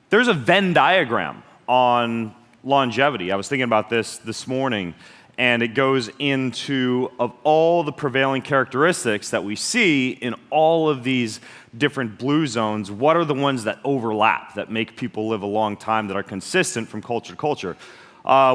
There's a Venn diagram on longevity. I was thinking about this morning, and it goes into of all the prevailing characteristics that we see in all of these different blue zones, what are the ones that overlap, that make people live a long time, that are consistent from culture to culture?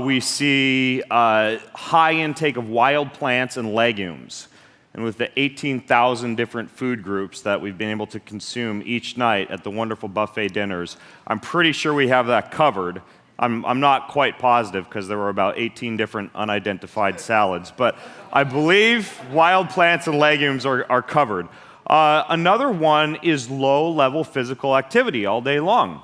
We see high intake of wild plants and legumes. And with the 18,000 different food groups that we've been able to consume each night at the wonderful buffet dinners, I'm pretty sure we have that covered. I'm not quite positive because there were about 18 different unidentified salads, but I believe wild plants and legumes are covered. Another one is low-level physical activity all day long.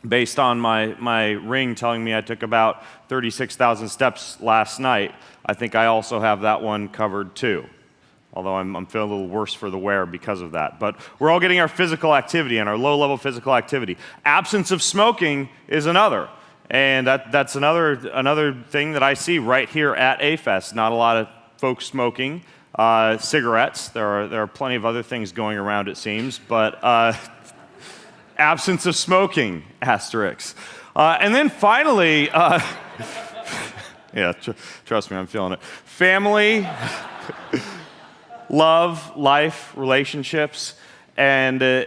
Based on my ring telling me I took about 36,000 steps last night, I think I also have that one covered too. Although I'm feeling a little worse for the wear because of that. But we're all getting our physical activity and our low-level physical activity. Absence of smoking is another. And that's another thing that I see right here at A-Fest. Not a lot of folks smoking cigarettes. There are plenty of other things going around, it seems. But absence of smoking, asterisk. And then finally, yeah, trust me, I'm feeling it. Family. Love, life, relationships, and I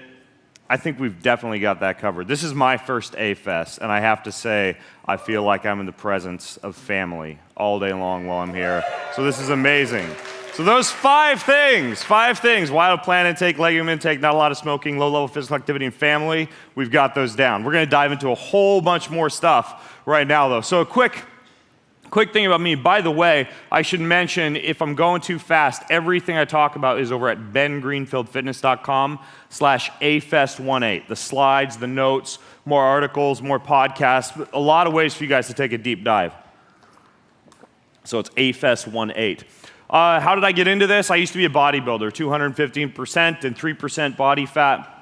think we've definitely got that covered. This is my first A-Fest, and I have to say, I feel like I'm in the presence of family all day long while I'm here. So this is amazing. So those five things, wild plant intake, legume intake, not a lot of smoking, low-level physical activity, and family, we've got those down. We're going to dive into a whole bunch more stuff right now, though. So a quick thing about me. By the way, I should mention, if I'm going too fast, everything I talk about is over at bengreenfieldfitness.com/afest18. The slides, the notes, more articles, more podcasts, a lot of ways for you guys to take a deep dive. So it's afest18. How did I get into this? I used to be a bodybuilder, 215% and 3% body fat.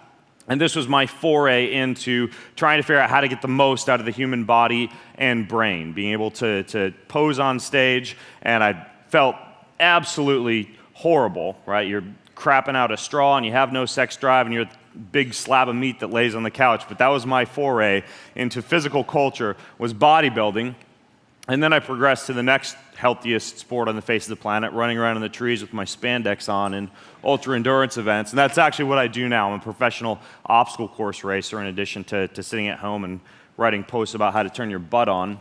And this was my foray into trying to figure out how to get the most out of the human body and brain, being able to pose on stage, and I felt absolutely horrible, right? You're crapping out a straw and you have no sex drive and you're a big slab of meat that lays on the couch. But that was my foray into physical culture, was bodybuilding. And then I progressed to the next healthiest sport on the face of the planet, running around in the trees with my spandex on in ultra-endurance events. And that's actually what I do now. I'm a professional obstacle course racer in addition to sitting at home and writing posts about how to turn your butt on.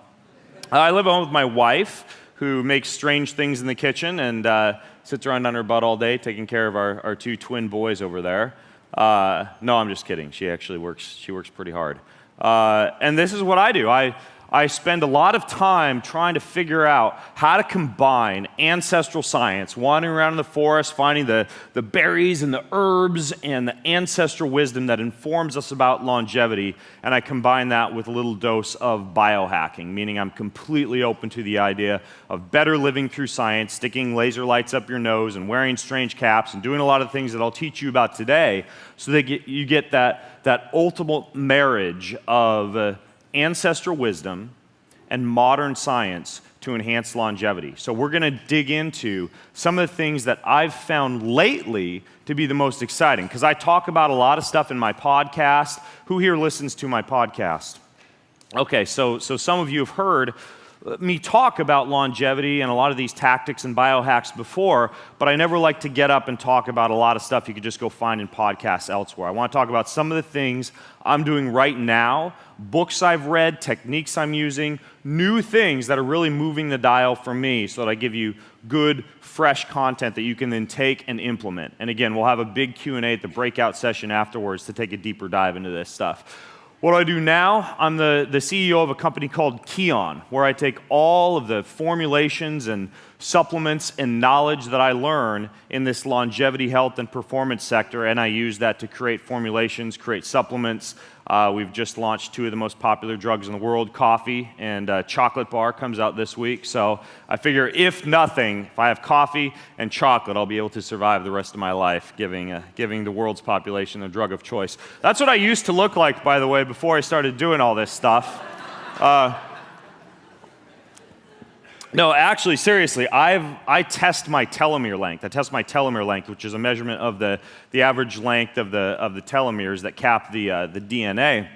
I live at home with my wife, who makes strange things in the kitchen and sits around on her butt all day taking care of our two twin boys over there. No, I'm just kidding. She actually works pretty hard. And this is what I do. I spend a lot of time trying to figure out how to combine ancestral science, wandering around in the forest, finding the berries and the herbs and the ancestral wisdom that informs us about longevity, and I combine that with a little dose of biohacking, meaning I'm completely open to the idea of better living through science, sticking laser lights up your nose and wearing strange caps and doing a lot of things that I'll teach you about today, so that you get that ultimate marriage of ancestral wisdom and modern science to enhance longevity. So we're going to dig into some of the things that I've found lately to be the most exciting, because I talk about a lot of stuff in my podcast. Who here listens to my podcast? Okay, so some of you have heard me talk about longevity and a lot of these tactics and biohacks before, but I never like to get up and talk about a lot of stuff you could just go find in podcasts elsewhere. I want to talk about some of the things I'm doing right now, books I've read, techniques I'm using, new things that are really moving the dial for me, so that I give you good, fresh content that you can then take and implement. And again, we'll have a big Q&A at the breakout session afterwards to take a deeper dive into this stuff. What do I do now? I'm the CEO of a company called Keon, where I take all of the formulations and supplements and knowledge that I learn in this longevity, health, and performance sector, and I use that to create formulations, create supplements. We've just launched two of the most popular drugs in the world, coffee and chocolate bar comes out this week. So I figure if nothing, if I have coffee and chocolate, I'll be able to survive the rest of my life, giving the world's population the drug of choice. That's what I used to look like, by the way, before I started doing all this stuff. No, actually, seriously, I test my telomere length. I test my telomere length, which is a measurement of the average length of the telomeres that cap the DNA.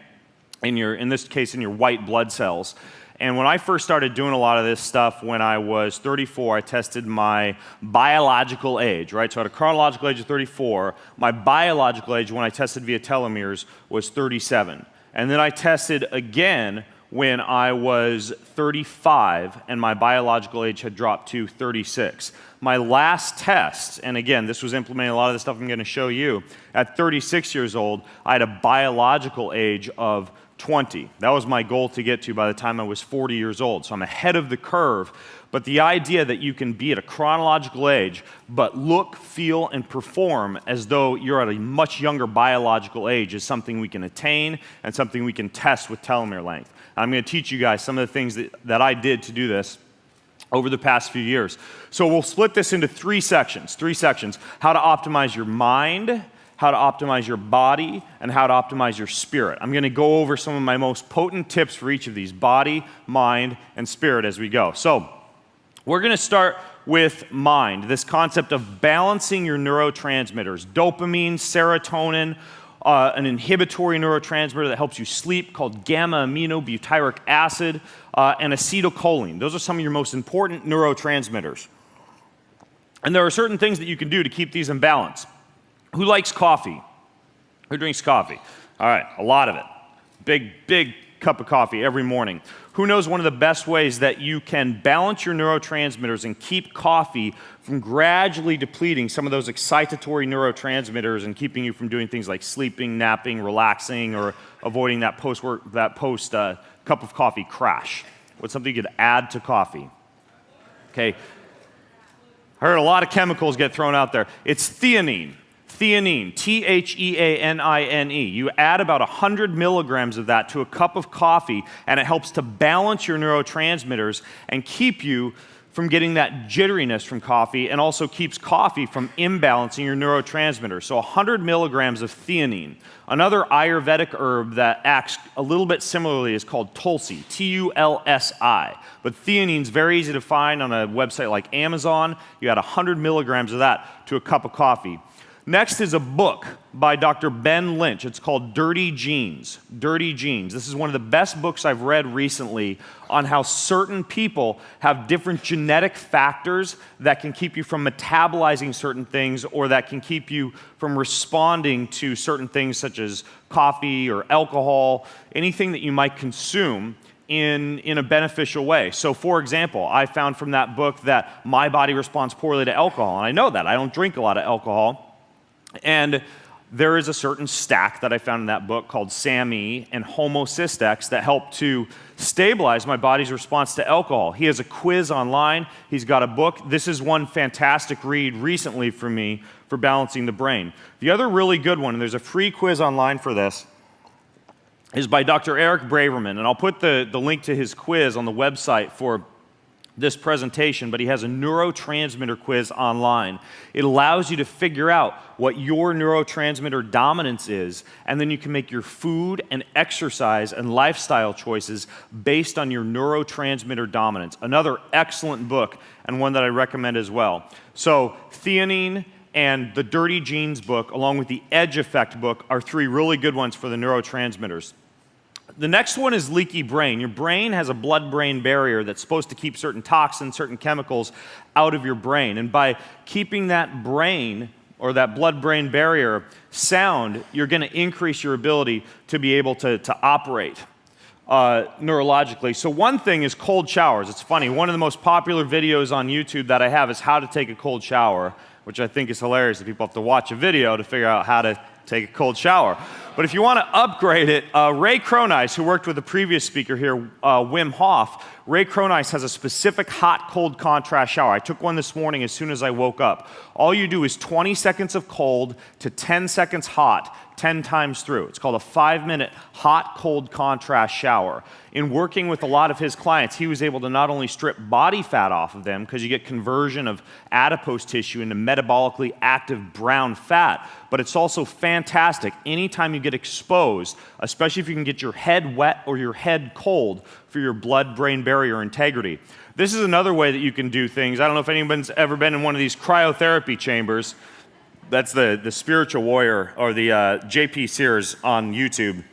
in this case, in your white blood cells. And when I first started doing a lot of this stuff when I was 34, I tested my biological age, right? So at a chronological age of 34, my biological age when I tested via telomeres was 37. And then I tested again when I was 35, and my biological age had dropped to 36. My last test, and again, this was implementing a lot of the stuff I'm going to show you, at 36 years old, I had a biological age of 20. That was my goal to get to by the time I was 40 years old. So I'm ahead of the curve. But the idea that you can be at a chronological age, but look, feel, and perform as though you're at a much younger biological age is something we can attain and something we can test with telomere length. And I'm going to teach you guys some of the things that I did to do this over the past few years. So we'll split this into three sections. How to optimize your mind, how to optimize your body, and how to optimize your spirit. I'm going to go over some of my most potent tips for each of these, body, mind, and spirit, as we go. So we're going to start with mind, this concept of balancing your neurotransmitters, dopamine, serotonin, an inhibitory neurotransmitter that helps you sleep called gamma-aminobutyric acid, and acetylcholine. Those are some of your most important neurotransmitters. And there are certain things that you can do to keep these in balance. Who likes coffee? Who drinks coffee? All right, a lot of it. Big cup of coffee every morning. Who knows one of the best ways that you can balance your neurotransmitters and keep coffee from gradually depleting some of those excitatory neurotransmitters and keeping you from doing things like sleeping, napping, relaxing, or avoiding that post cup of coffee crash? What's something you could add to coffee? Okay. I heard a lot of chemicals get thrown out there. It's theanine. Theanine, T-H-E-A-N-I-N-E. You add about 100 milligrams of that to a cup of coffee, and it helps to balance your neurotransmitters and keep you from getting that jitteriness from coffee, and also keeps coffee from imbalancing your neurotransmitters. So 100 milligrams of theanine. Another Ayurvedic herb that acts a little bit similarly is called Tulsi, T-U-L-S-I. But theanine is very easy to find on a website like Amazon. You add 100 milligrams of that to a cup of coffee. Next is a book by Dr. Ben Lynch. It's called Dirty Genes. Dirty Genes. This is one of the best books I've read recently on how certain people have different genetic factors that can keep you from metabolizing certain things, or that can keep you from responding to certain things such as coffee or alcohol, anything that you might consume in a beneficial way. So for example, I found from that book that my body responds poorly to alcohol, and I know that. I don't drink a lot of alcohol. And there is a certain stack that I found in that book called SAMe and homocystex that help to stabilize my body's response to alcohol. He has a quiz online. He's got a book. This is one fantastic read recently for me for balancing the brain. The other really good one, and there's a free quiz online for this, is by Dr. Eric Braverman. And I'll put the link to his quiz on the website for this presentation, but he has a neurotransmitter quiz online. It allows you to figure out what your neurotransmitter dominance is, and then you can make your food and exercise and lifestyle choices based on your neurotransmitter dominance. Another excellent book, and one that I recommend as well. So theanine and the Dirty Genes book, along with the Edge Effect book, are three really good ones for the neurotransmitters. The next one is leaky brain. Your brain has a blood-brain barrier that's supposed to keep certain toxins, certain chemicals out of your brain. And by keeping that brain or that blood-brain barrier sound, you're going to increase your ability to be able to operate neurologically. So one thing is cold showers. It's funny, one of the most popular videos on YouTube that I have is how to take a cold shower, which I think is hilarious that people have to watch a video to figure out how to take a cold shower. But if you want to upgrade it, Ray Cronise, who worked with the previous speaker here, Wim Hof, Ray Cronise has a specific hot-cold contrast shower. I took one this morning as soon as I woke up. All you do is 20 seconds of cold to 10 seconds hot, 10 times through. It's called a 5-minute hot-cold contrast shower. In working with a lot of his clients, he was able to not only strip body fat off of them, because you get conversion of adipose tissue into metabolically active brown fat, but it's also fantastic anytime you get exposed, especially if you can get your head wet or your head cold, for your blood-brain barrier integrity. This is another way that you can do things. I don't know if anyone's ever been in one of these cryotherapy chambers. That's the Spiritual Warrior, or the J.P. Sears on YouTube.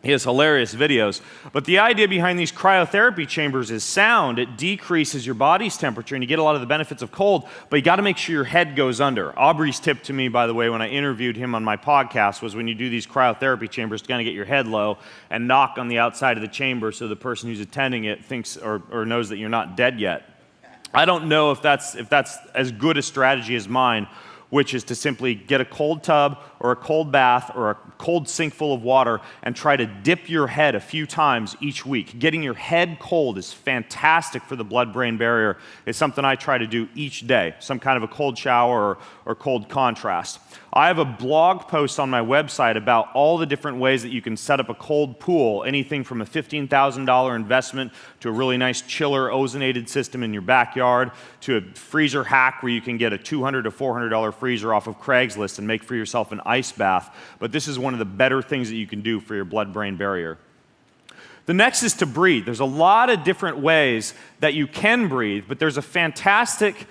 He has hilarious videos. But the idea behind these cryotherapy chambers is sound. It decreases your body's temperature, and you get a lot of the benefits of cold, but you got to make sure your head goes under. Aubrey's tip to me, by the way, when I interviewed him on my podcast, was when you do these cryotherapy chambers, to kind of get your head low and knock on the outside of the chamber so the person who's attending it thinks or knows that you're not dead yet. I don't know if that's as good a strategy as mine, which is to simply get a cold tub or a cold bath or a cold sink full of water and try to dip your head a few times each week. Getting your head cold is fantastic for the blood-brain barrier. It's something I try to do each day, some kind of a cold shower or cold contrast. I have a blog post on my website about all the different ways that you can set up a cold pool, anything from a $15,000 investment to a really nice chiller ozonated system in your backyard to a freezer hack where you can get a $200 to $400 freezer off of Craigslist and make for yourself an ice bath. But this is one of the better things that you can do for your blood-brain barrier. The next is to breathe. There's a lot of different ways that you can breathe, but there's a fantastic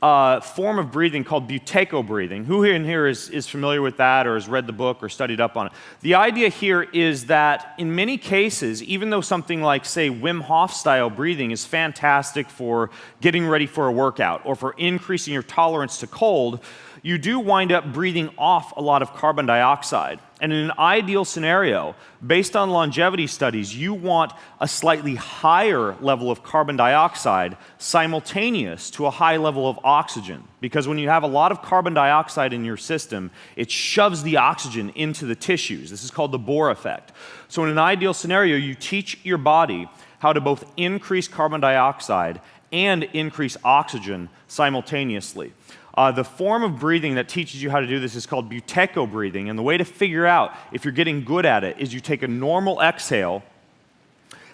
form of breathing called buteco breathing. Who in here is familiar with that or has read the book or studied up on it? The idea here is that in many cases, even though something like, say, Wim Hof style breathing is fantastic for getting ready for a workout or for increasing your tolerance to cold, you do wind up breathing off a lot of carbon dioxide. And in an ideal scenario, based on longevity studies, you want a slightly higher level of carbon dioxide simultaneous to a high level of oxygen. Because when you have a lot of carbon dioxide in your system, it shoves the oxygen into the tissues. This is called the Bohr effect. So in an ideal scenario, you teach your body how to both increase carbon dioxide and increase oxygen simultaneously. The form of breathing that teaches you how to do this is called buteco breathing, and the way to figure out if you're getting good at it is you take a normal exhale,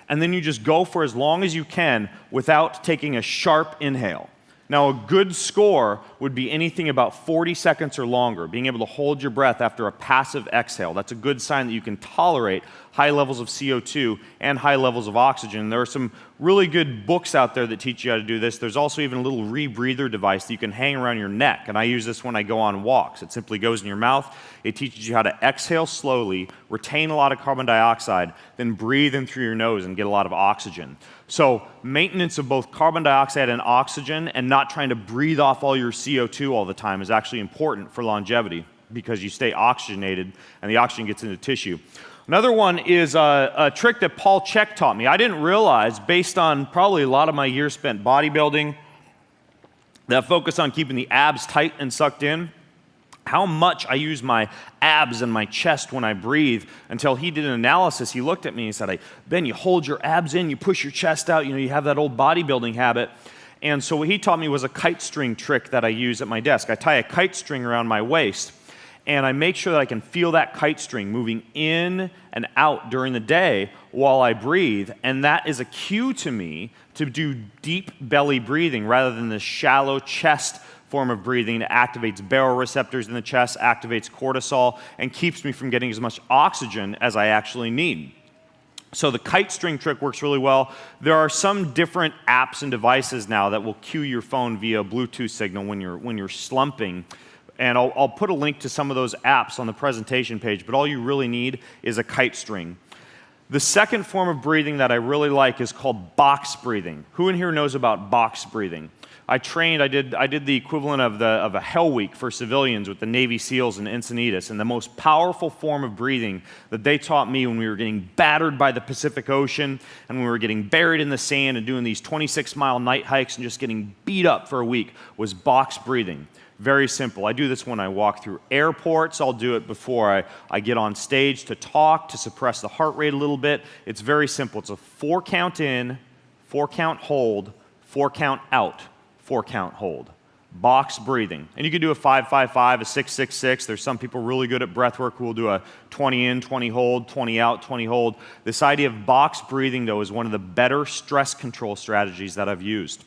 and then you just go for as long as you can without taking a sharp inhale. Now, a good score would be anything about 40 seconds or longer, being able to hold your breath after a passive exhale. That's a good sign that you can tolerate high levels of CO2 and high levels of oxygen. There are some really good books out there that teach you how to do this. There's also even a little rebreather device that you can hang around your neck, and I use this when I go on walks. It simply goes in your mouth. It teaches you how to exhale slowly, retain a lot of carbon dioxide, then breathe in through your nose and get a lot of oxygen. So maintenance of both carbon dioxide and oxygen and not trying to breathe off all your CO2 all the time is actually important for longevity because you stay oxygenated and the oxygen gets into tissue. Another one is a trick that Paul Chek taught me. I didn't realize, based on probably a lot of my years spent bodybuilding, that focus on keeping the abs tight and sucked in, how much I use my abs and my chest when I breathe, until he did an analysis. He looked at me and said, Ben, you hold your abs in, you push your chest out, you have that old bodybuilding habit. And so what he taught me was a kite string trick that I use at my desk. I tie a kite string around my waist, and I make sure that I can feel that kite string moving in and out during the day while I breathe, and that is a cue to me to do deep belly breathing rather than the shallow chest form of breathing that activates baroreceptors in the chest, activates cortisol, and keeps me from getting as much oxygen as I actually need. So the kite string trick works really well. There are some different apps and devices now that will cue your phone via Bluetooth signal when you're slumping. And I'll put a link to some of those apps on the presentation page, but all you really need is a kite string. The second form of breathing that I really like is called box breathing. Who in here knows about box breathing? I did the equivalent of a Hell Week for civilians with the Navy SEALs in Encinitas, and the most powerful form of breathing that they taught me when we were getting battered by the Pacific Ocean and we were getting buried in the sand and doing these 26-mile night hikes and just getting beat up for a week was box breathing. Very simple. I do this when I walk through airports. I'll do it before I get on stage to talk, to suppress the heart rate a little bit. It's very simple. It's a 4-count in, 4-count hold, 4-count out, 4-count hold. Box breathing. And you can do a 5-5-5, a 6-6-6. There's some people really good at breath work who will do a 20 in, 20 hold, 20 out, 20 hold. This idea of box breathing, though, is one of the better stress control strategies that I've used.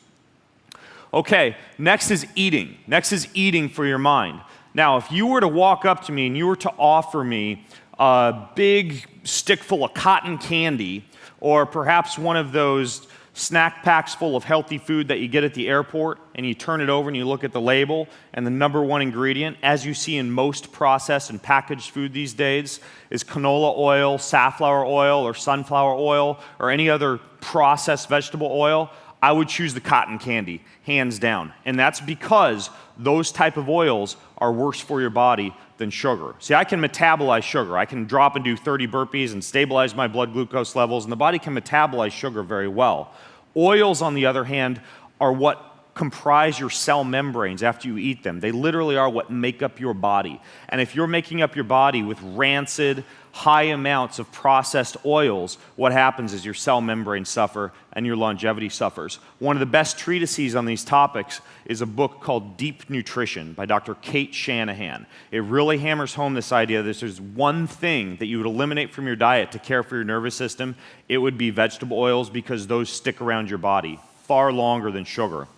Okay, next is eating. Next is eating for your mind. Now, if you were to walk up to me and you were to offer me a big stick full of cotton candy, or perhaps one of those Snack packs full of healthy food that you get at the airport, and you turn it over and you look at the label, and the number one ingredient, as you see in most processed and packaged food these days, is canola oil, safflower oil, or sunflower oil, or any other processed vegetable oil. I would choose the cotton candy, hands down. And that's because those type of oils are worse for your body than sugar. See, I can metabolize sugar. I can drop and do 30 burpees and stabilize my blood glucose levels, and the body can metabolize sugar very well. Oils, on the other hand, are what comprise your cell membranes after you eat them. They literally are what make up your body. And if you're making up your body with rancid, high amounts of processed oils, what happens is your cell membranes suffer and your longevity suffers. One of the best treatises on these topics is a book called Deep Nutrition by Dr. Kate Shanahan. It really hammers home this idea that there's one thing that you would eliminate from your diet to care for your nervous system. It would be vegetable oils, because those stick around your body far longer than sugar.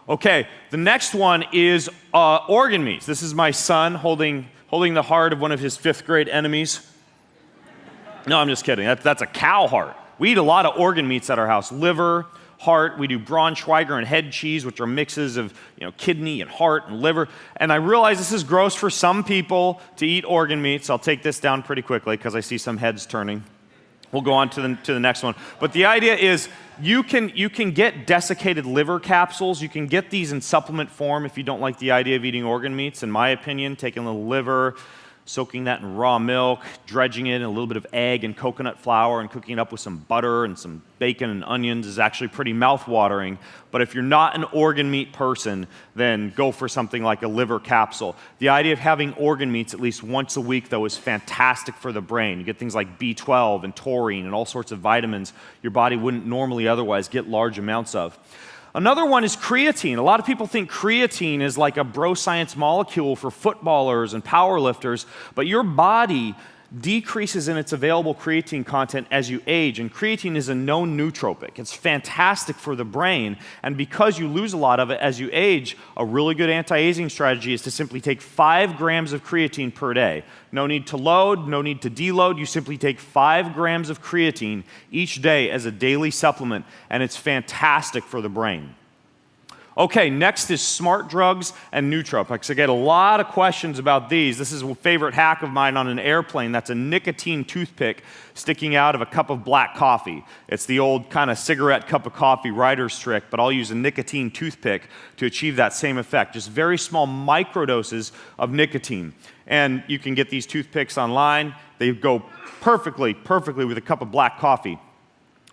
Okay, the next one is organ meats. This is my son holding the heart of one of his 5th grade enemies. No, I'm just kidding. That's a cow heart. We eat a lot of organ meats at our house. Liver, heart. We do Braunschweiger and head cheese, which are mixes of kidney and heart and liver. And I realize this is gross for some people to eat organ meats. I'll take this down pretty quickly because I see some heads turning. We'll go on to the next one. But the idea is you can get desiccated liver capsules. You can get these in supplement form if you don't like the idea of eating organ meats. In my opinion, taking a little liver, soaking that in raw milk, dredging it in a little bit of egg and coconut flour, and cooking it up with some butter and some bacon and onions is actually pretty mouth-watering. But if you're not an organ meat person, then go for something like a liver capsule. The idea of having organ meats at least once a week, though, is fantastic for the brain. You get things like B12 and taurine and all sorts of vitamins your body wouldn't normally otherwise get large amounts of. Another one is creatine. A lot of people think creatine is like a bro science molecule for footballers and powerlifters, but your body decreases in its available creatine content as you age, and creatine is a known nootropic. It's fantastic for the brain, and because you lose a lot of it as you age, a really good anti-aging strategy is to simply take 5 grams of creatine per day. No need to load, no need to deload. You simply take 5 grams of creatine each day as a daily supplement, and it's fantastic for the brain. Okay, next is smart drugs and nootropics. I get a lot of questions about these. This is a favorite hack of mine on an airplane. That's a nicotine toothpick sticking out of a cup of black coffee. It's the old kind of cigarette cup of coffee writer's trick, but I'll use a nicotine toothpick to achieve that same effect. Just very small microdoses of nicotine. And you can get these toothpicks online. They go perfectly with a cup of black coffee.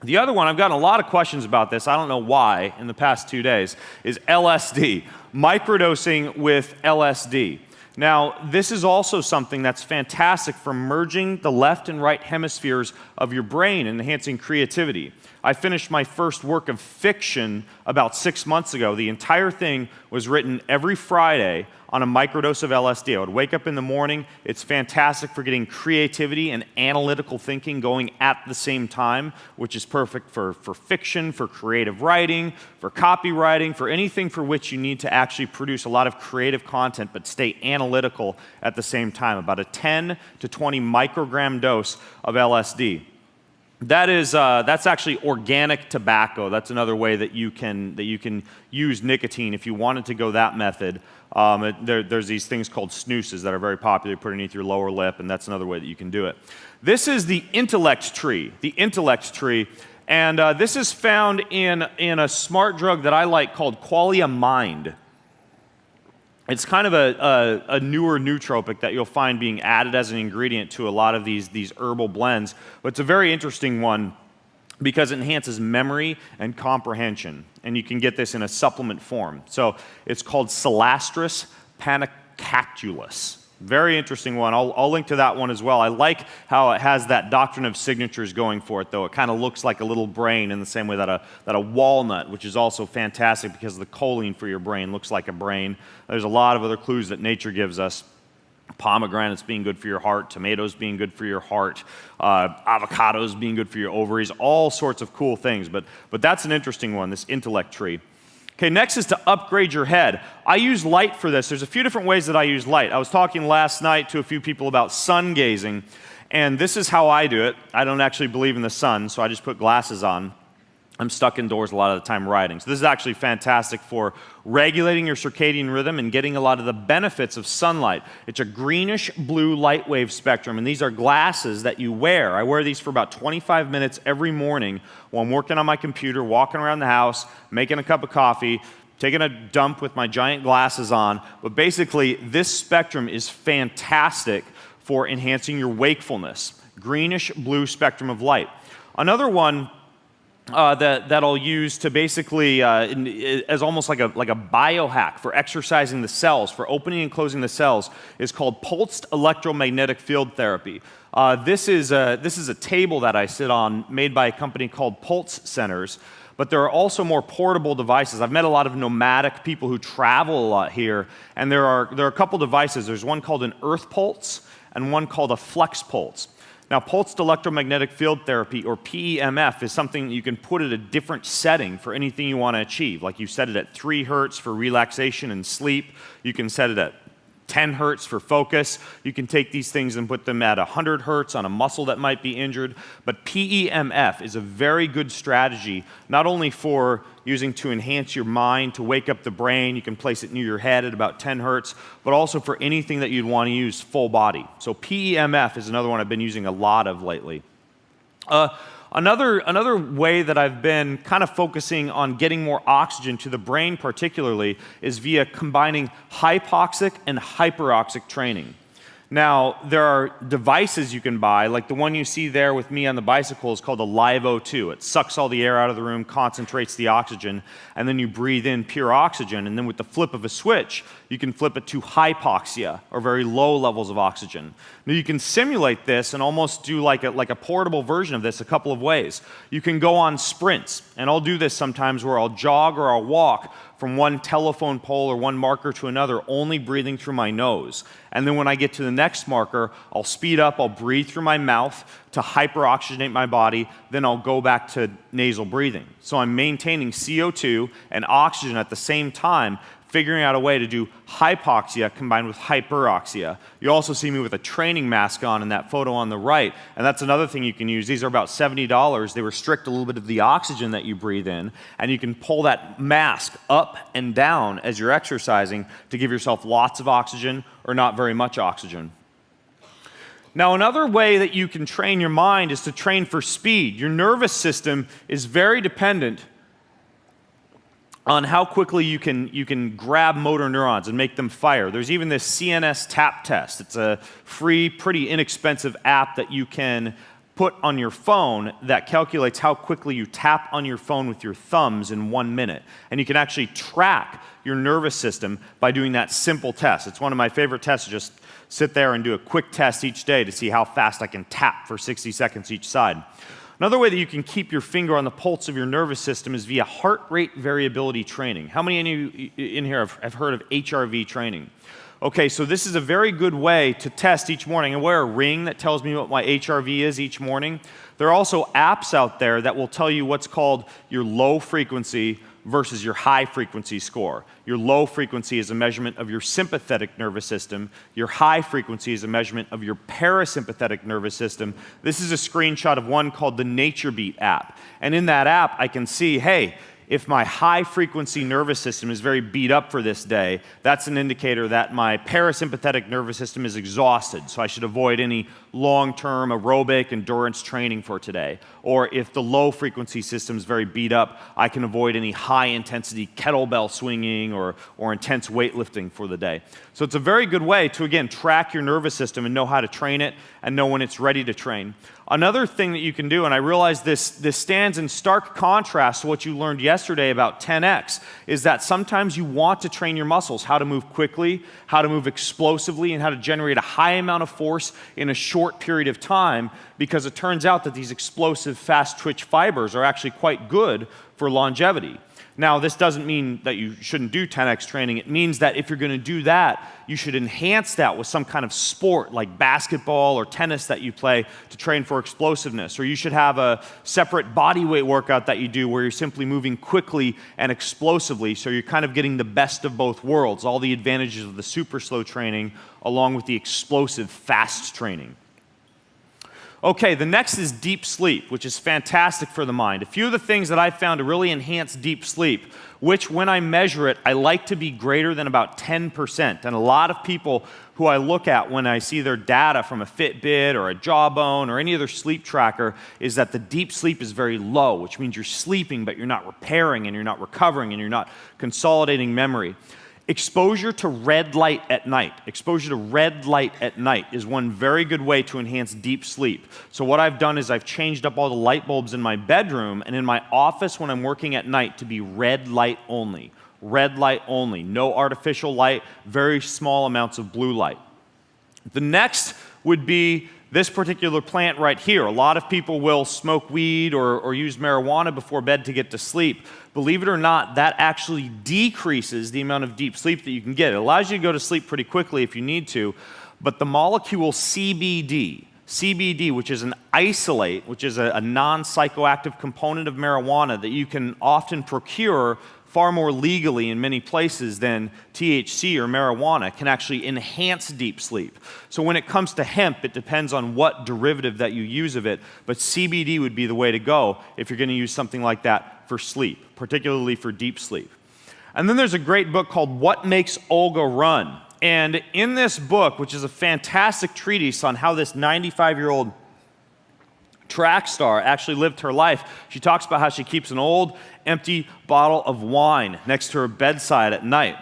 The other one, I've gotten a lot of questions about this, I don't know why, in the past 2 days, is LSD, microdosing with LSD. Now, this is also something that's fantastic for merging the left and right hemispheres of your brain and enhancing creativity. I finished my first work of fiction about 6 months ago. The entire thing was written every Friday on a microdose of LSD. I would wake up in the morning. It's fantastic for getting creativity and analytical thinking going at the same time, which is perfect for fiction, for creative writing, for copywriting, for anything for which you need to actually produce a lot of creative content but stay analytical at the same time. About a 10 to 20 microgram dose of LSD. That's actually organic tobacco. That's another way that you can use nicotine if you wanted to go that method. There's these things called snoozes that are very popular. You put underneath your lower lip, and that's another way that you can do it. This is the intellect tree. And this is found in a smart drug that I like called Qualia Mind. It's kind of a newer nootropic that you'll find being added as an ingredient to a lot of these herbal blends. But it's a very interesting one because it enhances memory and comprehension. And you can get this in a supplement form. So it's called Silastris paniculus. Very interesting one. I'll link to that one as well. I like how it has that doctrine of signatures going for it, though. It kind of looks like a little brain in the same way that a walnut, which is also fantastic because the choline for your brain looks like a brain. There's a lot of other clues that nature gives us. Pomegranates being good for your heart, tomatoes being good for your heart, avocados being good for your ovaries, all sorts of cool things. But that's an interesting one, this intellect tree. Okay, next is to upgrade your head. I use light for this. There's a few different ways that I use light. I was talking last night to a few people about sun gazing, and this is how I do it. I don't actually believe in the sun, so I just put glasses on. I'm stuck indoors a lot of the time riding. So this is actually fantastic for regulating your circadian rhythm and getting a lot of the benefits of sunlight. It's a greenish blue light wave spectrum, and these are glasses that you wear. I wear these for about 25 minutes every morning while I'm working on my computer, walking around the house, making a cup of coffee, taking a dump with my giant glasses on. But basically, this spectrum is fantastic for enhancing your wakefulness. Greenish blue spectrum of light. Another one that I'll use to basically as almost like a biohack for exercising the cells, for opening and closing the cells, is called pulsed electromagnetic field therapy. This is a table that I sit on, made by a company called Pulse Centers. But there are also more portable devices. I've met a lot of nomadic people who travel a lot here, and there are a couple devices. There's one called an Earth Pulse and one called a Flex Pulse. Now, pulsed electromagnetic field therapy, or PEMF, is something that you can put at a different setting for anything you want to achieve. Like you set it at 3 hertz for relaxation and sleep. You can set it at 10 hertz for focus. You can take these things and put them at 100 hertz on a muscle that might be injured. But PEMF is a very good strategy, not only for using to enhance your mind, to wake up the brain. You can place it near your head at about 10 hertz, but also for anything that you'd want to use full body. So PEMF is another one I've been using a lot of lately. Another way that I've been kind of focusing on getting more oxygen to the brain particularly is via combining hypoxic and hyperoxic training. Now, there are devices you can buy, like the one you see there with me on the bicycle is called a Live O2. It sucks all the air out of the room, concentrates the oxygen, and then you breathe in pure oxygen. And then with the flip of a switch, you can flip it to hypoxia, or very low levels of oxygen. Now, you can simulate this and almost do like a portable version of this a couple of ways. You can go on sprints, and I'll do this sometimes where I'll jog or I'll walk from one telephone pole or one marker to another, only breathing through my nose. And then when I get to the next marker, I'll speed up, I'll breathe through my mouth to hyperoxygenate my body, then I'll go back to nasal breathing. So I'm maintaining CO2 and oxygen at the same time, figuring out a way to do hypoxia combined with hyperoxia. You also see me with a training mask on in that photo on the right, and that's another thing you can use. These are about $70. They restrict a little bit of the oxygen that you breathe in, and you can pull that mask up and down as you're exercising to give yourself lots of oxygen or not very much oxygen. Now, another way that you can train your mind is to train for speed. Your nervous system is very dependent on how quickly you can grab motor neurons and make them fire. There's even this CNS tap test. It's a free, pretty inexpensive app that you can put on your phone that calculates how quickly you tap on your phone with your thumbs in 1 minute. And you can actually track your nervous system by doing that simple test. It's one of my favorite tests to just sit there and do a quick test each day to see how fast I can tap for 60 seconds each side. Another way that you can keep your finger on the pulse of your nervous system is via heart rate variability training. How many of you in here have heard of HRV training? Okay, so this is a very good way to test each morning. I wear a ring that tells me what my HRV is each morning. There are also apps out there that will tell you what's called your low frequency versus your high frequency score. Your low frequency is a measurement of your sympathetic nervous system. Your high frequency is a measurement of your parasympathetic nervous system. This is a screenshot of one called the NatureBeat app. And in that app, I can see, hey, if my high-frequency nervous system is very beat up for this day, that's an indicator that my parasympathetic nervous system is exhausted, so I should avoid any long-term aerobic endurance training for today. Or if the low-frequency system is very beat up, I can avoid any high-intensity kettlebell swinging or intense weightlifting for the day. So it's a very good way to, again, track your nervous system and know how to train it and know when it's ready to train. Another thing that you can do, and I realize this stands in stark contrast to what you learned yesterday about 10x, is that sometimes you want to train your muscles, how to move quickly, how to move explosively, and how to generate a high amount of force in a short period of time, because it turns out that these explosive, fast-twitch fibers are actually quite good for longevity. Now, this doesn't mean that you shouldn't do 10x training. It means that if you're going to do that, you should enhance that with some kind of sport like basketball or tennis that you play to train for explosiveness. Or you should have a separate body weight workout that you do where you're simply moving quickly and explosively, so you're kind of getting the best of both worlds, all the advantages of the super slow training along with the explosive fast training. Okay, the next is deep sleep, which is fantastic for the mind. A few of the things that I've found to really enhance deep sleep, which when I measure it, I like to be greater than about 10%. And a lot of people who I look at when I see their data from a Fitbit or a Jawbone or any other sleep tracker is that the deep sleep is very low, which means you're sleeping, but you're not repairing and you're not recovering and you're not consolidating memory. Exposure to red light at night. Exposure to red light at night is one very good way to enhance deep sleep. So what I've done is I've changed up all the light bulbs in my bedroom and in my office when I'm working at night to be red light only. Red light only. No artificial light, very small amounts of blue light. The next would be this particular plant right here. A lot of people will smoke weed or use marijuana before bed to get to sleep. Believe it or not, that actually decreases the amount of deep sleep that you can get. It allows you to go to sleep pretty quickly if you need to, but the molecule CBD, which is an isolate, which is a non-psychoactive component of marijuana that you can often procure far more legally in many places than THC or marijuana, can actually enhance deep sleep. So when it comes to hemp, it depends on what derivative that you use of it, but CBD would be the way to go if you're going to use something like that for sleep, particularly for deep sleep. And then there's a great book called What Makes Olga Run. And in this book, which is a fantastic treatise on how this 95-year-old track star actually lived her life, she talks about how she keeps an old empty bottle of wine next to her bedside at night.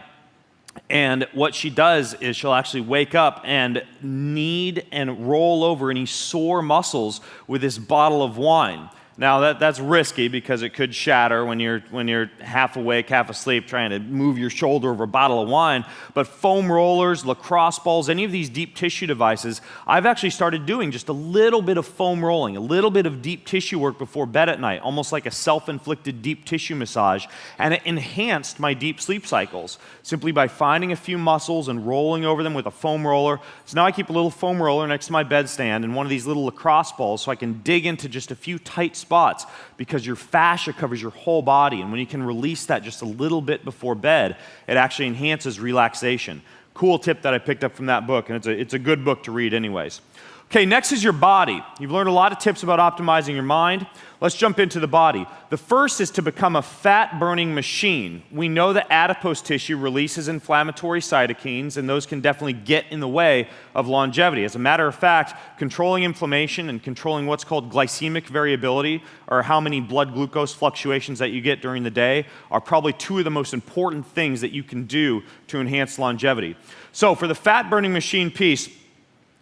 And what she does is she'll actually wake up and knead and roll over any sore muscles with this bottle of wine. Now that's risky because it could shatter when you're half awake, half asleep, trying to move your shoulder over a bottle of wine. But foam rollers, lacrosse balls, any of these deep tissue devices, I've actually started doing just a little bit of foam rolling, a little bit of deep tissue work before bed at night, almost like a self-inflicted deep tissue massage, and it enhanced my deep sleep cycles simply by finding a few muscles and rolling over them with a foam roller. So now I keep a little foam roller next to my bedstand and one of these little lacrosse balls so I can dig into just a few tight spots, because your fascia covers your whole body, and when you can release that just a little bit before bed, it actually enhances relaxation. Cool tip that I picked up from that book, and it's a good book to read anyways. Okay, next is your body. You've learned a lot of tips about optimizing your mind. Let's jump into the body. The first is to become a fat-burning machine. We know that adipose tissue releases inflammatory cytokines, and those can definitely get in the way of longevity. As a matter of fact, controlling inflammation and controlling what's called glycemic variability, or how many blood glucose fluctuations that you get during the day, are probably two of the most important things that you can do to enhance longevity. So for the fat-burning machine piece,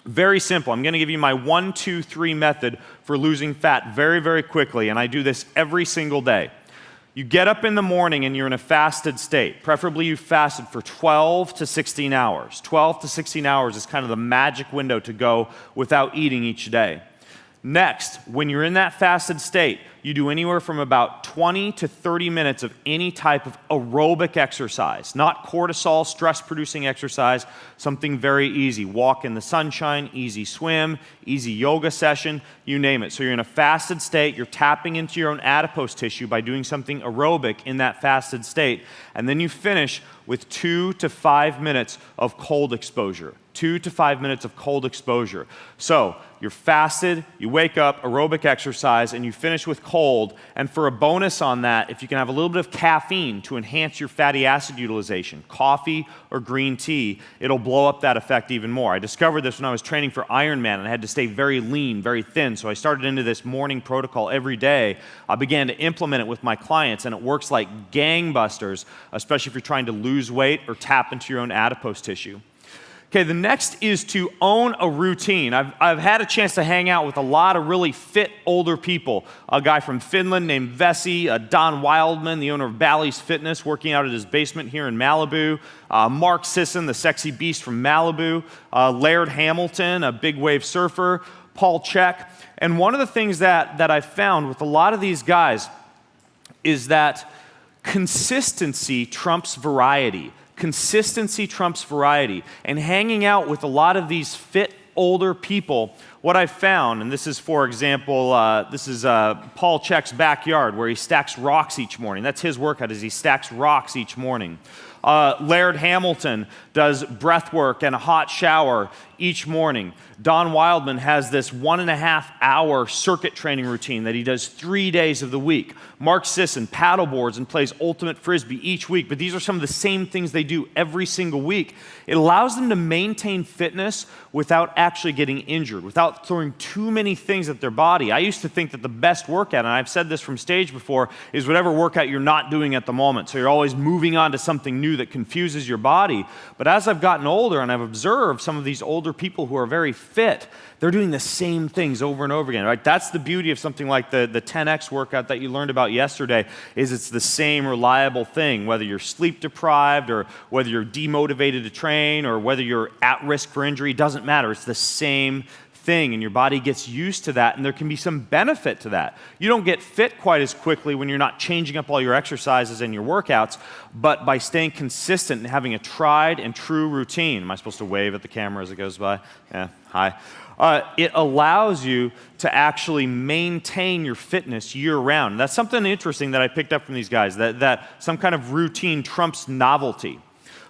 very simple. I'm going to give you my 1, 2, 3 method for losing fat very, very quickly, and I do this every single day. You get up in the morning and you're in a fasted state. Preferably you fasted for 12 to 16 hours. 12 to 16 hours is kind of the magic window to go without eating each day. Next, when you're in that fasted state, you do anywhere from about 20 to 30 minutes of any type of aerobic exercise, not cortisol, stress-producing exercise, something very easy. Walk in the sunshine, easy swim, easy yoga session, you name it. So you're in a fasted state, you're tapping into your own adipose tissue by doing something aerobic in that fasted state, and then you finish with 2 to 5 minutes of cold exposure. 2 to 5 minutes of cold exposure. So you're fasted, you wake up, aerobic exercise, and you finish with cold. And for a bonus on that, if you can have a little bit of caffeine to enhance your fatty acid utilization, coffee or green tea, it'll blow up that effect even more. I discovered this when I was training for Ironman, and I had to stay very lean, very thin. So I started into this morning protocol every day. I began to implement it with my clients, and it works like gangbusters, especially if you're trying to lose weight or tap into your own adipose tissue. Okay, the next is to own a routine. I've had a chance to hang out with a lot of really fit older people. A guy from Finland named Vessi, Don Wildman, the owner of Bally's Fitness, working out at his basement here in Malibu. Mark Sisson, the sexy beast from Malibu. Laird Hamilton, a big wave surfer. Paul Chek. And one of the things that I've found with a lot of these guys is that consistency trumps variety. Consistency trumps variety. And hanging out with a lot of these fit older people, what I've found, and this is, for example, Paul Check's backyard where he stacks rocks each morning. That's his workout, is he stacks rocks each morning. Laird Hamilton does breath work and a hot shower each morning. Don Wildman has this 1.5-hour circuit training routine that he does 3 days of the week. Mark Sisson paddleboards and plays ultimate frisbee each week, but these are some of the same things they do every single week. It allows them to maintain fitness without actually getting injured, without throwing too many things at their body. I used to think that the best workout, and I've said this from stage before, is whatever workout you're not doing at the moment. So you're always moving on to something new that confuses your body. But as I've gotten older and I've observed some of these older people who are very fit, they're doing the same things over and over again, right? That's the beauty of something like the 10X workout that you learned about yesterday, is it's the same reliable thing, whether you're sleep deprived or whether you're demotivated to train or whether you're at risk for injury, doesn't matter. It's the same thing, and your body gets used to that, and there can be some benefit to that. You don't get fit quite as quickly when you're not changing up all your exercises and your workouts, but by staying consistent and having a tried and true routine. Am I supposed to wave at the camera as it goes by? Yeah, hi. It allows you to actually maintain your fitness year-round. That's something interesting that I picked up from these guys, that some kind of routine trumps novelty.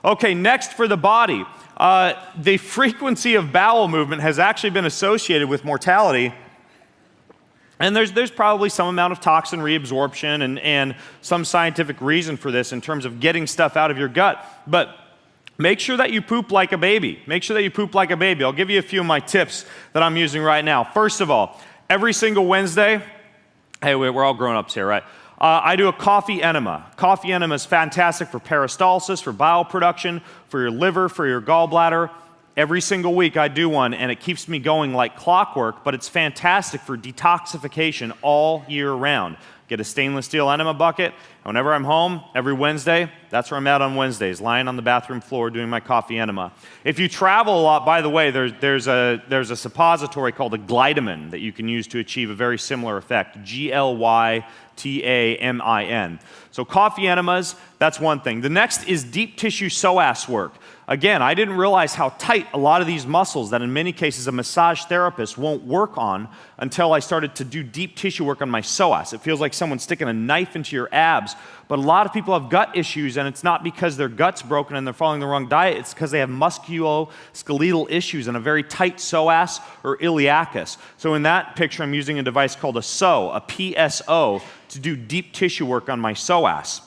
Okay, next for the body. The frequency of bowel movement has actually been associated with mortality. And there's probably some amount of toxin reabsorption and some scientific reason for this in terms of getting stuff out of your gut. But make sure that you poop like a baby. Make sure that you poop like a baby. I'll give you a few of my tips that I'm using right now. First of all, every single Wednesday, hey, we're all grown-ups here, right? I do a coffee enema. Coffee enema is fantastic for peristalsis, for bile production, for your liver, for your gallbladder. Every single week I do one, and it keeps me going like clockwork, but it's fantastic for detoxification all year round. Get a stainless steel enema bucket. Whenever I'm home, every Wednesday, that's where I'm at on Wednesdays, lying on the bathroom floor doing my coffee enema. If you travel a lot, by the way, there's a suppository called a Glytamin that you can use to achieve a very similar effect, Glytamin. So coffee enemas, that's one thing. The next is deep tissue psoas work. Again, I didn't realize how tight a lot of these muscles that in many cases a massage therapist won't work on until I started to do deep tissue work on my psoas. It feels like someone's sticking a knife into your abs. But a lot of people have gut issues, and it's not because their gut's broken and they're following the wrong diet. It's because they have musculoskeletal issues and a very tight psoas or iliacus. So in that picture, I'm using a device called a PSO, to do deep tissue work on my psoas.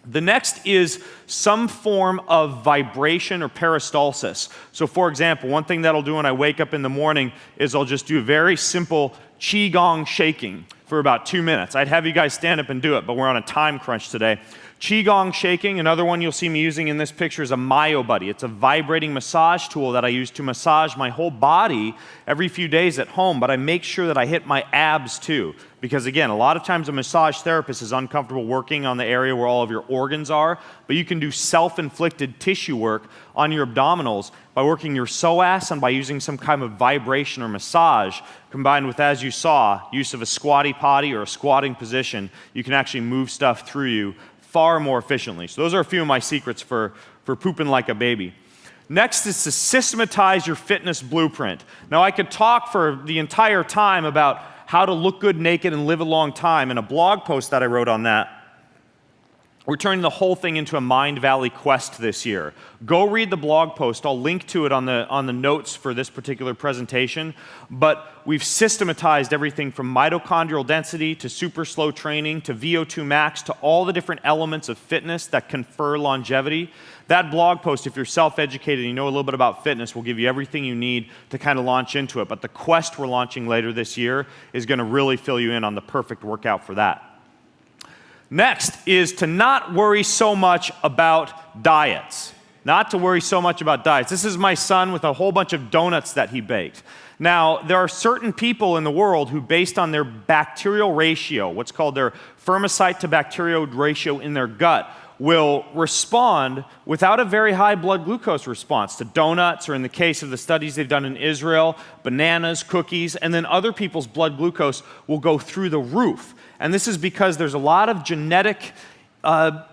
The next is some form of vibration or peristalsis. So for example, one thing that I'll do when I wake up in the morning is I'll just do a very simple Qigong shaking for about 2 minutes. I'd have you guys stand up and do it, but we're on a time crunch today. Qigong shaking, another one you'll see me using in this picture is a MyoBuddy. It's a vibrating massage tool that I use to massage my whole body every few days at home, but I make sure that I hit my abs too. Because again, a lot of times a massage therapist is uncomfortable working on the area where all of your organs are, but you can do self-inflicted tissue work on your abdominals by working your psoas and by using some kind of vibration or massage, combined with, as you saw, use of a squatty potty or a squatting position. You can actually move stuff through you far more efficiently. So those are a few of my secrets for pooping like a baby. Next is to systematize your fitness blueprint. Now I could talk for the entire time about how to look good naked and live a long time. In a blog post that I wrote on that, we're turning the whole thing into a Mind Valley quest this year. Go read the blog post. I'll link to it on the notes for this particular presentation. But we've systematized everything from mitochondrial density to super slow training to VO2 max to all the different elements of fitness that confer longevity. That blog post, if you're self-educated and you know a little bit about fitness, will give you everything you need to kind of launch into it. But the quest we're launching later this year is going to really fill you in on the perfect workout for that. Next is to not worry so much about diets. Not to worry so much about diets. This is my son with a whole bunch of donuts that he baked. Now, there are certain people in the world who, based on their bacterial ratio, what's called their firmicide to bacterial ratio in their gut, will respond without a very high blood glucose response to donuts, or in the case of the studies they've done in Israel, bananas, cookies, and then other people's blood glucose will go through the roof. And this is because there's a lot of genetic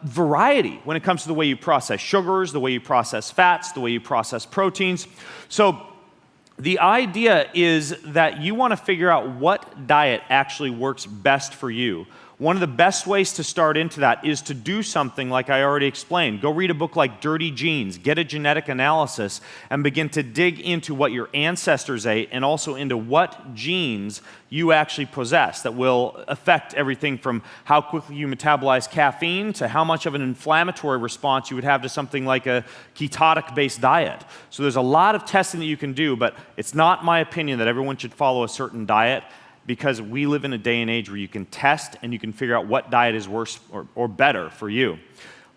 variety when it comes to the way you process sugars, the way you process fats, the way you process proteins. So The idea is that you want to figure out what diet actually works best for you. One of the best ways to start into that is to do something like I already explained. Go read a book like Dirty Genes, get a genetic analysis, and begin to dig into what your ancestors ate and also into what genes you actually possess that will affect everything from how quickly you metabolize caffeine to how much of an inflammatory response you would have to something like a ketotic-based diet. So there's a lot of testing that you can do, but it's not my opinion that everyone should follow a certain diet, because we live in a day and age where you can test and you can figure out what diet is worse or better for you.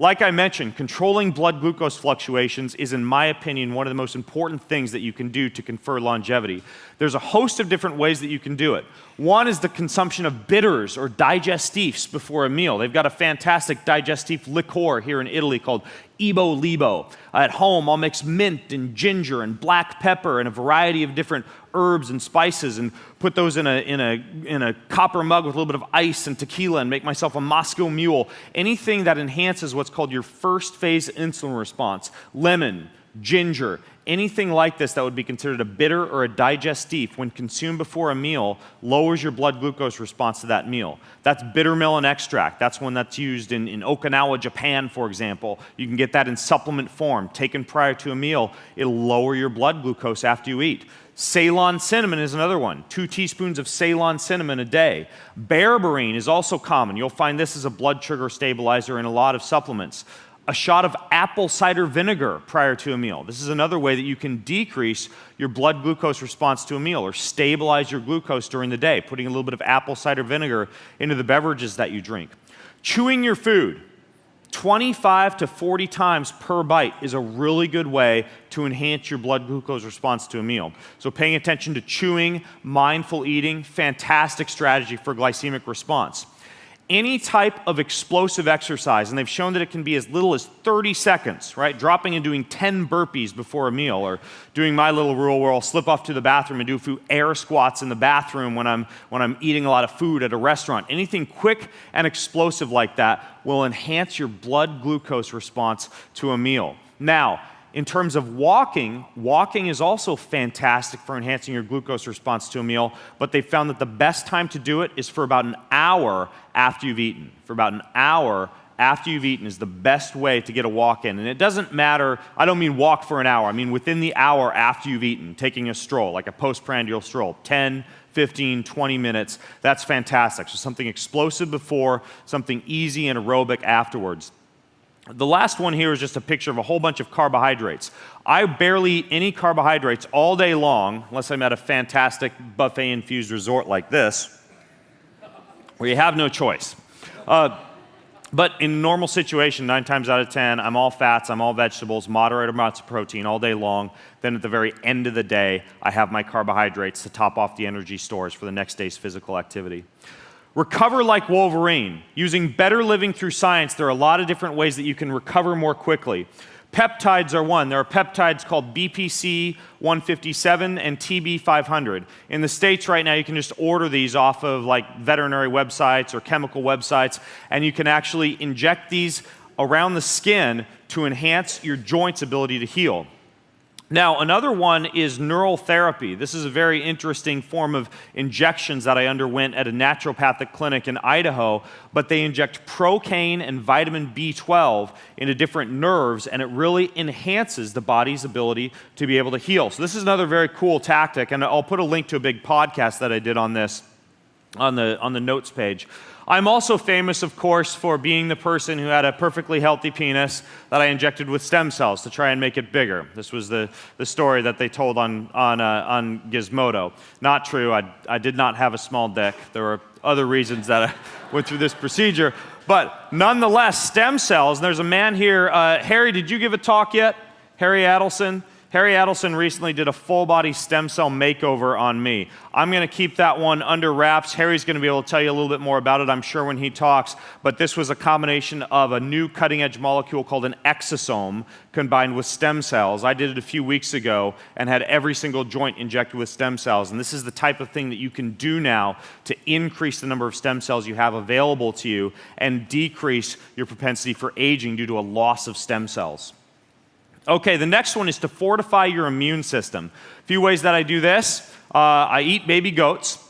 Like I mentioned, controlling blood glucose fluctuations is, in my opinion, one of the most important things that you can do to confer longevity. There's a host of different ways that you can do it. One is the consumption of bitters or digestifs before a meal. They've got a fantastic digestif liqueur here in Italy called Ibo Libo. At home, I'll mix mint and ginger and black pepper and a variety of different herbs and spices and put those in a copper mug with a little bit of ice and tequila and make myself a Moscow Mule. Anything that enhances what's called your first phase insulin response. Lemon, ginger, anything like this that would be considered a bitter or a digestif when consumed before a meal lowers your blood glucose response to that meal. That's bitter melon extract. That's one that's used in Okinawa, Japan, for example. You can get that in supplement form. Taken prior to a meal, it'll lower your blood glucose after you eat. Ceylon cinnamon is another one. 2 teaspoons of Ceylon cinnamon a day. Berberine is also common. You'll find this as a blood sugar stabilizer in a lot of supplements. A shot of apple cider vinegar prior to a meal. This is another way that you can decrease your blood glucose response to a meal or stabilize your glucose during the day, putting a little bit of apple cider vinegar into the beverages that you drink. Chewing your food 25 to 40 times per bite is a really good way to enhance your blood glucose response to a meal. So paying attention to chewing, mindful eating, fantastic strategy for glycemic response. Any type of explosive exercise, and they've shown that it can be as little as 30 seconds, right? Dropping and doing 10 burpees before a meal, or doing my little rule where I'll slip off to the bathroom and do a few air squats in the bathroom when I'm eating a lot of food at a restaurant. Anything quick and explosive like that will enhance your blood glucose response to a meal. Now, in terms of walking is also fantastic for enhancing your glucose response to a meal, but they found that the best time to do it is for about an hour after you've eaten. For about an hour after you've eaten is the best way to get a walk in. And it doesn't matter, I don't mean walk for an hour, I mean within the hour after you've eaten, taking a stroll, like a postprandial stroll, 10, 15, 20 minutes, that's fantastic. So something explosive before, something easy and aerobic afterwards. The last one here is just a picture of a whole bunch of carbohydrates. I barely eat any carbohydrates all day long, unless I'm at a fantastic buffet-infused resort like this, where you have no choice. But in a normal situation, 9 times out of 10, I'm all fats, I'm all vegetables, moderate amounts of protein all day long. Then at the very end of the day, I have my carbohydrates to top off the energy stores for the next day's physical activity. Recover like Wolverine. Using Better Living Through Science, there are a lot of different ways that you can recover more quickly. Peptides are one. There are peptides called BPC 157 and TB 500. In the States right now, you can just order these off of like veterinary websites or chemical websites, and you can actually inject these around the skin to enhance your joints' ability to heal. Now, another one is neural therapy. This is a very interesting form of injections that I underwent at a naturopathic clinic in Idaho, but they inject procaine and vitamin B12 into different nerves, and it really enhances the body's ability to be able to heal. So this is another very cool tactic, and I'll put a link to a big podcast that I did on this on the notes page. I'm also famous, of course, for being the person who had a perfectly healthy penis that I injected with stem cells to try and make it bigger. This was the story that they told on Gizmodo. Not true. I did not have a small dick. There were other reasons that I went through this procedure. But nonetheless, stem cells, and there's a man here. Harry, did you give a talk yet? Harry Adelson? Harry Adelson recently did a full-body stem cell makeover on me. I'm going to keep that one under wraps. Harry's going to be able to tell you a little bit more about it, I'm sure, when he talks. But this was a combination of a new cutting-edge molecule called an exosome combined with stem cells. I did it a few weeks ago and had every single joint injected with stem cells. And this is the type of thing that you can do now to increase the number of stem cells you have available to you and decrease your propensity for aging due to a loss of stem cells. Okay, the next one is to fortify your immune system. A few ways that I do this. I eat baby goats.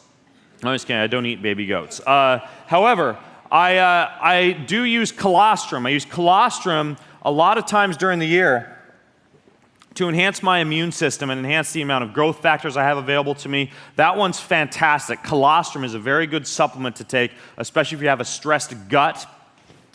I'm just kidding, I don't eat baby goats. However, I do use colostrum. I use colostrum a lot of times during the year to enhance my immune system and enhance the amount of growth factors I have available to me. That one's fantastic. Colostrum is a very good supplement to take, especially if you have a stressed gut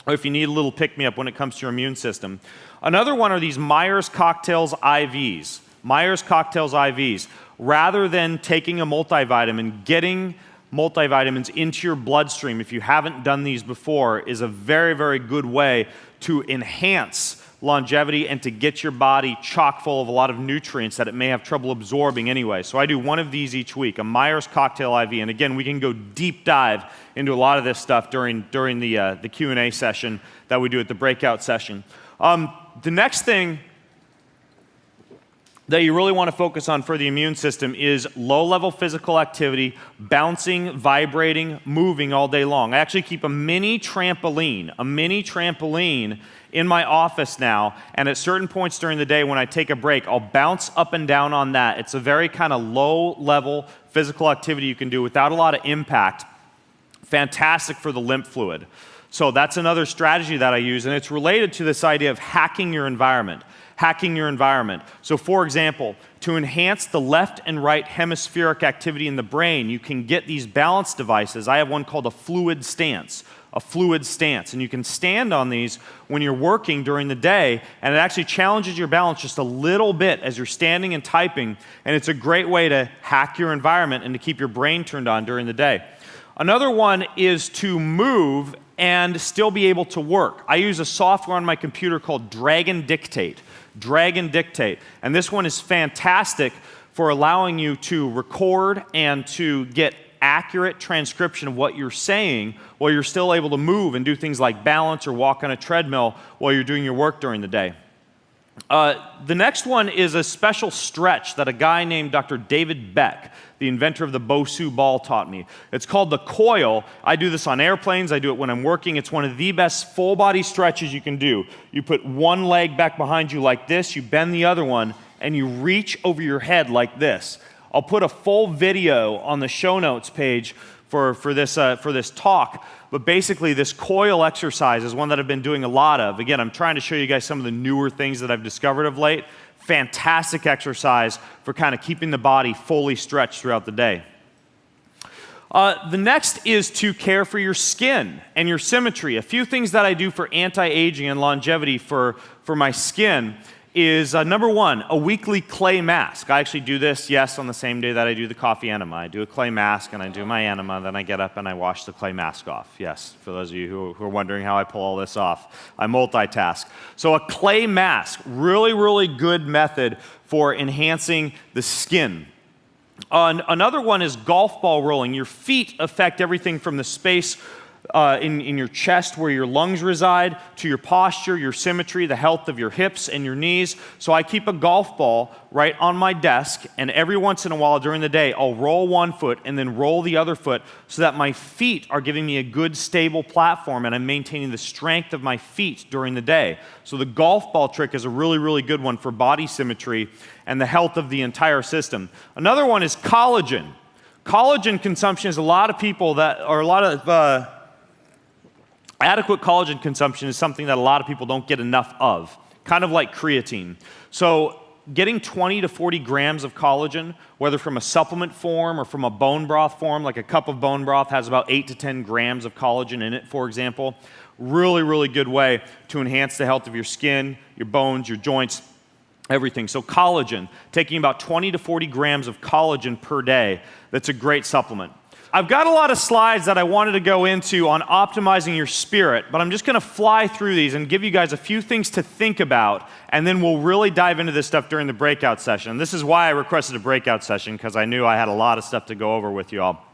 or if you need a little pick-me-up when it comes to your immune system. Another one are these Myers Cocktails IVs. Myers Cocktails IVs. Rather than taking a multivitamin, getting multivitamins into your bloodstream, if you haven't done these before, is a very, very good way to enhance longevity and to get your body chock full of a lot of nutrients that it may have trouble absorbing anyway. So I do one of these each week, a Myers Cocktail IV. And again, we can go deep dive into a lot of this stuff during the Q&A session that we do at the breakout session. The next thing that you really want to focus on for the immune system is low-level physical activity, bouncing, vibrating, moving all day long. I actually keep a mini trampoline in my office now, and at certain points during the day when I take a break, I'll bounce up and down on that. It's a very kind of low-level physical activity you can do without a lot of impact. Fantastic for the lymph fluid. So that's another strategy that I use, and it's related to this idea of hacking your environment. Hacking your environment. So for example, to enhance the left and right hemispheric activity in the brain, you can get these balance devices. I have one called a fluid stance, and you can stand on these when you're working during the day, and it actually challenges your balance just a little bit as you're standing and typing, and it's a great way to hack your environment and to keep your brain turned on during the day. Another one is to move and still be able to work. I use a software on my computer called Dragon Dictate. And this one is fantastic for allowing you to record and to get accurate transcription of what you're saying while you're still able to move and do things like balance or walk on a treadmill while you're doing your work during the day. The next one is a special stretch that a guy named Dr. David Beck, the inventor of the Bosu ball, taught me. It's called the coil. I do this on airplanes. I do it when I'm working. It's one of the best full body stretches you can do. You put one leg back behind you like this, you bend the other one, and you reach over your head like this. I'll put a full video on the show notes page for this talk, but basically this coil exercise is one that I've been doing a lot of. Again, I'm trying to show you guys some of the newer things that I've discovered of late. Fantastic exercise for kind of keeping the body fully stretched throughout the day. The next is to care for your skin and your symmetry. A few things that I do for anti-aging and longevity for my skin is, number one, a weekly clay mask. I actually do this, yes, on the same day that I do the coffee enema. I do a clay mask and I do my enema, then I get up and I wash the clay mask off. Yes, for those of you who are wondering how I pull all this off, I multitask. So a clay mask, really, really good method for enhancing the skin. Another one is golf ball rolling. Your feet affect everything from the space in your chest where your lungs reside, to your posture, your symmetry, the health of your hips and your knees. So I keep a golf ball right on my desk, and every once in a while during the day, I'll roll one foot and then roll the other foot so that my feet are giving me a good stable platform and I'm maintaining the strength of my feet during the day. So the golf ball trick is a really, really good one for body symmetry and the health of the entire system. Another one is collagen. Collagen consumption is adequate collagen consumption is something that a lot of people don't get enough of, kind of like creatine. So getting 20 to 40 grams of collagen, whether from a supplement form or from a bone broth form, like a cup of bone broth has about 8 to 10 grams of collagen in it, for example, really, really good way to enhance the health of your skin, your bones, your joints, everything. So collagen, taking about 20 to 40 grams of collagen per day, that's a great supplement. I've got a lot of slides that I wanted to go into on optimizing your spirit, but I'm just going to fly through these and give you guys a few things to think about, and then we'll really dive into this stuff during the breakout session. This is why I requested a breakout session, because I knew I had a lot of stuff to go over with you all.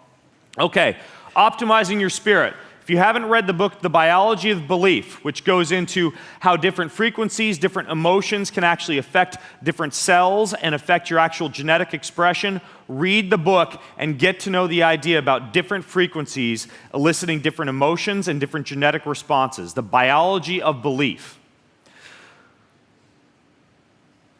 Okay, optimizing your spirit. If you haven't read the book, The Biology of Belief, which goes into how different frequencies, different emotions can actually affect different cells and affect your actual genetic expression, read the book and get to know the idea about different frequencies eliciting different emotions and different genetic responses. The Biology of Belief.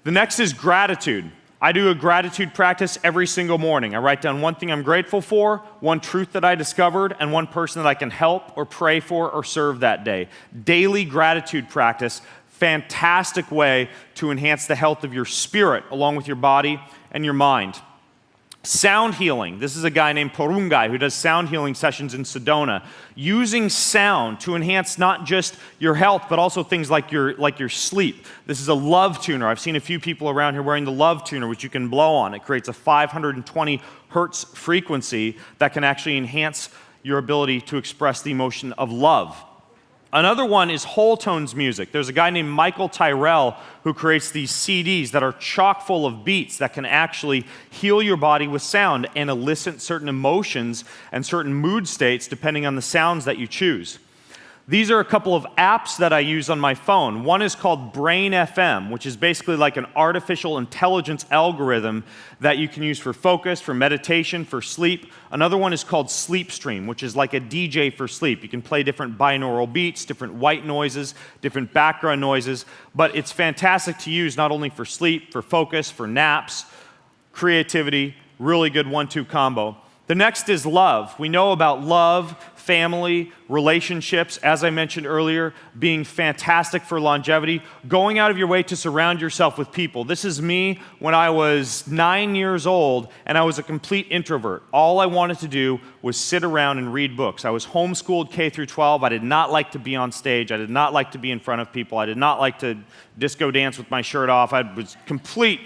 The next is gratitude. I do a gratitude practice every single morning. I write down one thing I'm grateful for, one truth that I discovered, and one person that I can help or pray for or serve that day. Daily gratitude practice, fantastic way to enhance the health of your spirit along with your body and your mind. Sound healing. This is a guy named Porungai who does sound healing sessions in Sedona. Using sound to enhance not just your health, but also things like your sleep. This is a love tuner. I've seen a few people around here wearing the love tuner, which you can blow on. It creates a 520 hertz frequency that can actually enhance your ability to express the emotion of love. Another one is whole tones music. There's a guy named Michael Tyrell who creates these CDs that are chock full of beats that can actually heal your body with sound and elicit certain emotions and certain mood states depending on the sounds that you choose. These are a couple of apps that I use on my phone. One is called Brain FM, which is basically like an artificial intelligence algorithm that you can use for focus, for meditation, for sleep. Another one is called Sleep Stream, which is like a DJ for sleep. You can play different binaural beats, different white noises, different background noises, but it's fantastic to use not only for sleep, for focus, for naps, creativity, really good 1-2 combo. The next is love. We know about love, family, relationships, as I mentioned earlier, being fantastic for longevity, going out of your way to surround yourself with people. This is me when I was 9 years old and I was a complete introvert. All I wanted to do was sit around and read books. I was homeschooled K through 12. I did not like to be on stage. I did not like to be in front of people. I did not like to disco dance with my shirt off. I was complete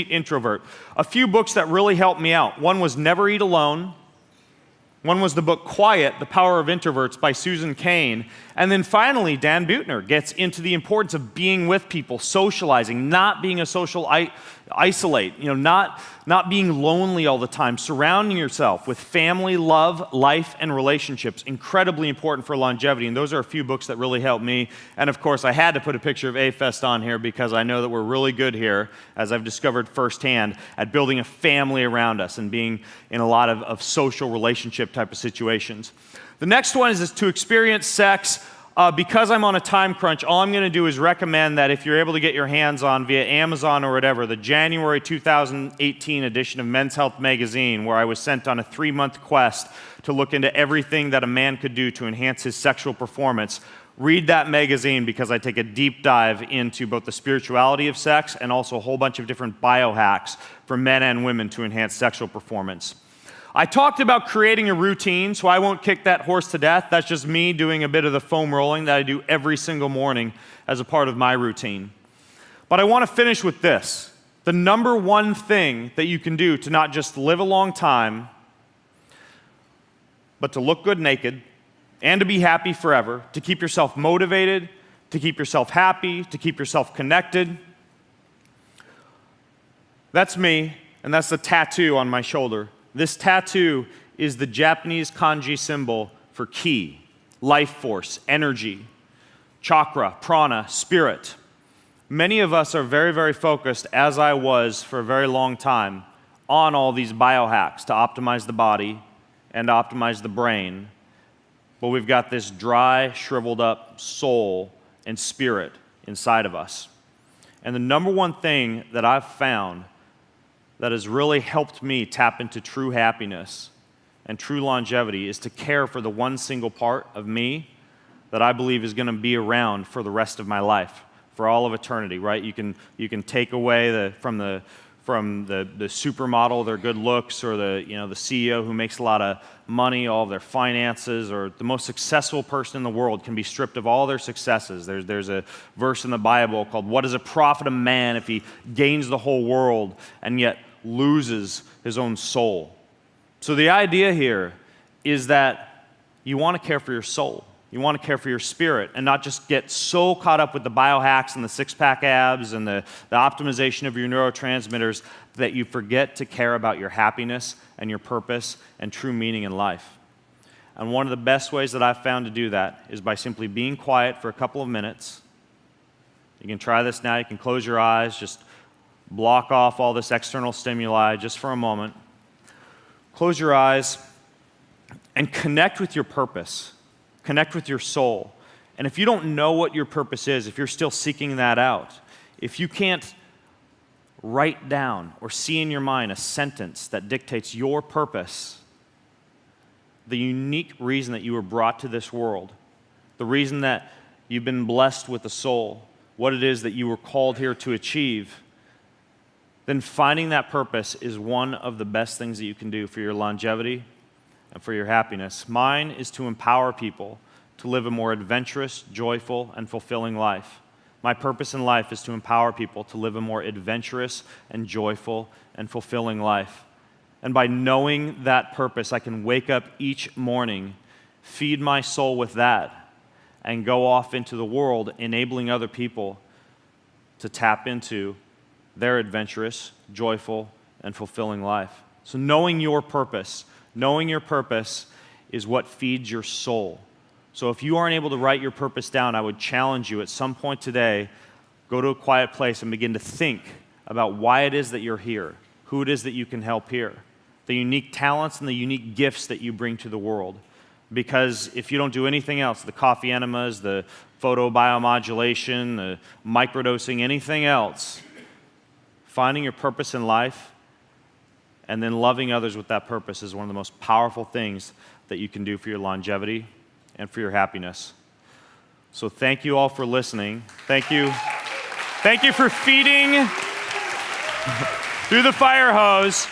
introvert. A few books that really helped me out. One was Never Eat Alone. One was the book Quiet, The Power of Introverts by Susan Cain. And then finally, Dan Buettner gets into the importance of being with people, socializing, not being a social isolate, not being lonely all the time, surrounding yourself with family, love, life, and relationships. Incredibly important for longevity. And those are a few books that really helped me. And of course, I had to put a picture of A-Fest on here because I know that we're really good here, as I've discovered firsthand, at building a family around us and being in a lot of social relationship type of situations. The next one is to experience sex. Because I'm on a time crunch, all I'm going to do is recommend that if you're able to get your hands on via Amazon or whatever, the January 2018 edition of Men's Health magazine, where I was sent on a 3-month quest to look into everything that a man could do to enhance his sexual performance. Read that magazine because I take a deep dive into both the spirituality of sex and also a whole bunch of different biohacks for men and women to enhance sexual performance. I talked about creating a routine, so I won't kick that horse to death. That's just me doing a bit of the foam rolling that I do every single morning as a part of my routine. But I want to finish with this. The number one thing that you can do to not just live a long time, but to look good naked and to be happy forever, to keep yourself motivated, to keep yourself happy, to keep yourself connected. That's me, and that's the tattoo on my shoulder. This tattoo is the Japanese kanji symbol for ki, life force, energy, chakra, prana, spirit. Many of us are very, very focused, as I was for a very long time, on all these biohacks to optimize the body and to optimize the brain. But we've got this dry, shriveled up soul and spirit inside of us. And the number one thing that I've found that has really helped me tap into true happiness and true longevity is to care for the one single part of me that I believe is going to be around for the rest of my life, for all of eternity, right? You can take away from the supermodel their good looks, or the CEO who makes a lot of money, all of their finances, or the most successful person in the world can be stripped of all their successes. There's a verse in the Bible called, "What does it profit a man if he gains the whole world and yet loses his own soul?" So the idea here is that you want to care for your soul. You want to care for your spirit and not just get so caught up with the biohacks and the six-pack abs and the optimization of your neurotransmitters that you forget to care about your happiness and your purpose and true meaning in life. And one of the best ways that I've found to do that is by simply being quiet for a couple of minutes. You can try this now. You can close your eyes, just block off all this external stimuli just for a moment. Close your eyes and connect with your purpose. Connect with your soul. And if you don't know what your purpose is, if you're still seeking that out, if you can't write down or see in your mind a sentence that dictates your purpose, the unique reason that you were brought to this world, the reason that you've been blessed with a soul, what it is that you were called here to achieve, then finding that purpose is one of the best things that you can do for your longevity and for your happiness. Mine is to empower people to live a more adventurous, joyful, and fulfilling life. My purpose in life is to empower people to live a more adventurous and joyful and fulfilling life. And by knowing that purpose, I can wake up each morning, feed my soul with that, and go off into the world, enabling other people to tap into their adventurous, joyful, and fulfilling life. So knowing your purpose is what feeds your soul. So if you aren't able to write your purpose down, I would challenge you at some point today, go to a quiet place and begin to think about why it is that you're here, who it is that you can help here, the unique talents and the unique gifts that you bring to the world. Because if you don't do anything else, the coffee enemas, the photobiomodulation, the microdosing, anything else, finding your purpose in life and then loving others with that purpose is one of the most powerful things that you can do for your longevity and for your happiness. So thank you all for listening. Thank you. Thank you for feeding through the fire hose.